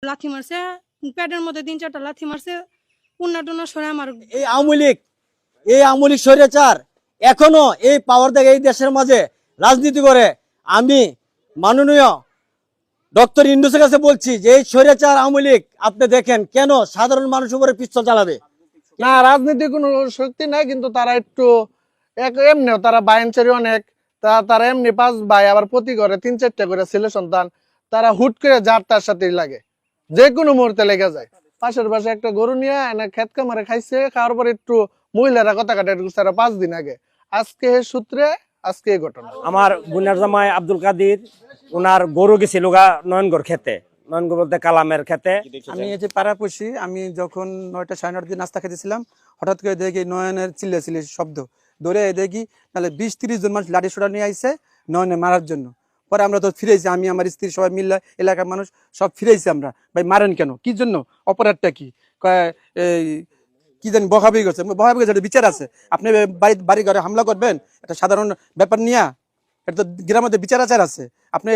লাথি মারছে, পেটের মধ্যে 3-4টা লাথি মারছে, উন্না সরে আমার। এই আওয়ামী লীগ স্বৈরাচার এখনো এই পাওয়ার দেখে এই দেশের মাঝে রাজনীতি করে। আমি মাননীয় ডক্টর ইউনূসের কাছে বলছি যে এই স্বৈরাচার আওয়ামী লীগ আপনি দেখেন কেন সাধারণ মানুষের উপরে পিস্তল চালাবে। না, রাজনীতির কোনো শক্তি নাই, কিন্তু তারা একটু এমনিও তারা বাইনচারি অনেক, তারা এমনি 5 ভাই, আবার প্রতি ঘরে 3-4টা করে ছেলে সন্তান, তারা হুট করে যার তার সাথেই লাগে, যে কোনো মুহূর্তে লেগে যায়। পাশের পাশে একটা গরু নিয়ে এনে খেত কামারে খাইছে, খাওয়ার পর একটু মহিলারা কথা কাটা ঢুকছে 5 দিন আগে, আজকে সূত্রে আজকে এই ঘটনা। আমার বোনের জামাই আব্দুল কাদির, ওনার গরু গেছিল নয়নগড় খেতে, নয়নগড় বলতে কালামের খেতে। আমি এই যে পাড়াপড়শি, আমি যখন 9টা 9:30 দিন নাস্তা খেতেছিলাম, হঠাৎ করে দেখি নয়নের চিল্লাচিল্লি শব্দ, দৌড়ে দেখি তাহলে 20-30 জন মানুষ লাঠি সোটা নিয়ে আইছে নয়নে মারার জন্য। পরে আমরা তো ফিরেছি, আমি আমার স্ত্রী সবাই মিলে, এলাকার মানুষ সব ফিরেছি আমরা, ভাই মারেন কেন, কি জন্য, অপরাধটা কি, এই কি জানি বকাবকি করছে, বকাবকি করছে, বিচার আছে। আপনি বাড়ি ঘরে হামলা করবেন একটা সাধারণ ব্যাপার নিয়ে, এটা তো গ্রামের মধ্যে বিচার আচার আছে। আপনি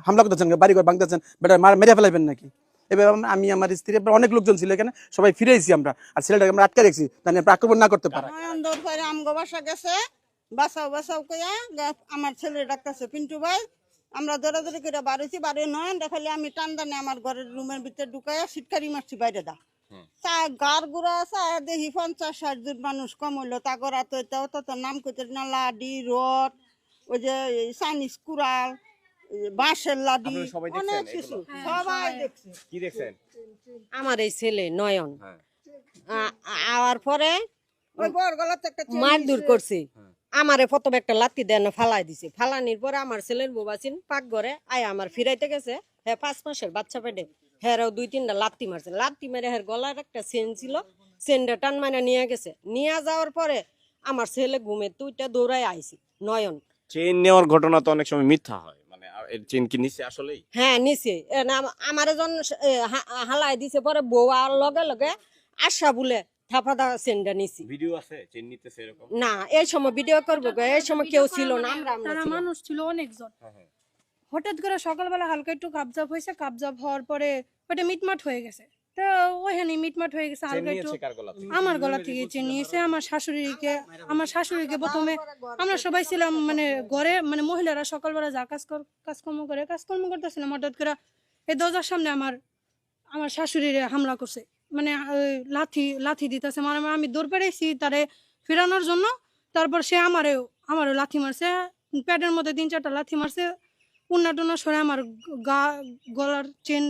হামলা করতেছেন, বাড়ি ঘর ভাঙতেছেন, বেটা মেরে ফেলাইবেন নাকি? এবার আমি আমার স্ত্রী, অনেক লোকজন ছিল এখানে, সবাই ফিরেছি আমরা, আর ছেলেটাকে আমরা আটকে রেখেছি জানি আক্রমণ না করতে পারে। আমগো বাসা গেছে, বাঁচাও কইয়া আমার ছেলে ডাকতেছে পিন্টু ভাই, আমরা দৌড়াদৌড়ি করে বাড়িছি, বাড়ি নয়ন দেখালি আমি টানদানে আমার ঘরের রুমের ভিতরে ঢুকাইয়া সিটকারি মারছি বাইরে দা। তা গার গুড়া আছে, দেখি 50-60 জন মানুষ কম হইলো, তা করা তো নাম কইতে না, লাডি রড, ওই যে চাইনিজ কুড়াল, বাঁশের লাডি, অনেক কিছু সবাই দেখছে। কি দেখছেন? আমার এই ছেলে নয়ন আওয়ার পরে ওই বর গলাতে একটা মারধর করছে, আমারে প্রথমে একটা লাত্তি দেন ফালাই দিছে, ফালানির পরে আমার ছেলের বোবাসিন পাক ঘরে আয় আমার ফিরাইতে গেছে, হ্যাঁ 5 মাসের বাচ্চা পেটে, হ্যাঁ 2-3টা লাত্তি মারছে, লাত্তি মেরে হ্যাঁ গলার একটা চেন ছিল, চেনটা টান মাইনা নিয়ে গেছে, নিয়ে যাওয়ার পরে আমার ছেলে ঘুমে তুইটা দৌড়ায় আইছি নয়ন। চেইন নেওয়ার ঘটনা তো অনেক সময় মিথ্যা হয়, মানে এর চেইন কি নিছে আসলেই? হ্যাঁ নিচে আমার জন হালাই দিছে, পরে বউ আর লগে লগে আশা বলে থাপাদা চেনটা নিছি। ভিডিও আছে চেইন নিতেছে এরকম? না, এই সময় ভিডিও করবো, এই সময় কেউ ছিল না, তারা মানুষ ছিল অনেকজন। হঠাৎ করে সকালবেলা হালকা একটু কাবজাব হয়েছে, কাবজাব হওয়ার পরে ওটা মিটমাট হয়ে গেছে, তো ওইখানে মিটমাট হয়ে গেছে হালকা একটু। আমার গলা থেকে চেন নিয়েছে, আমার শাশুড়িকে প্রথমে আমরা সবাই ছিলাম মানে ঘরে, মানে মহিলারা সকালবেলা যা কাজকর্ম করতেছিলাম, হঠাৎ করে এই দরজার সামনে আমার শাশুড়ির হামলা করছে, মানে লাথি দিতেছে, মানে আমি দৌড় পেরেছি তারে ফেরানোর জন্য, তারপর সে আমারও লাথি মারছে, পেটের মধ্যে 3-4টা লাথি মারছে, উন্না সরে আমার গলার চেন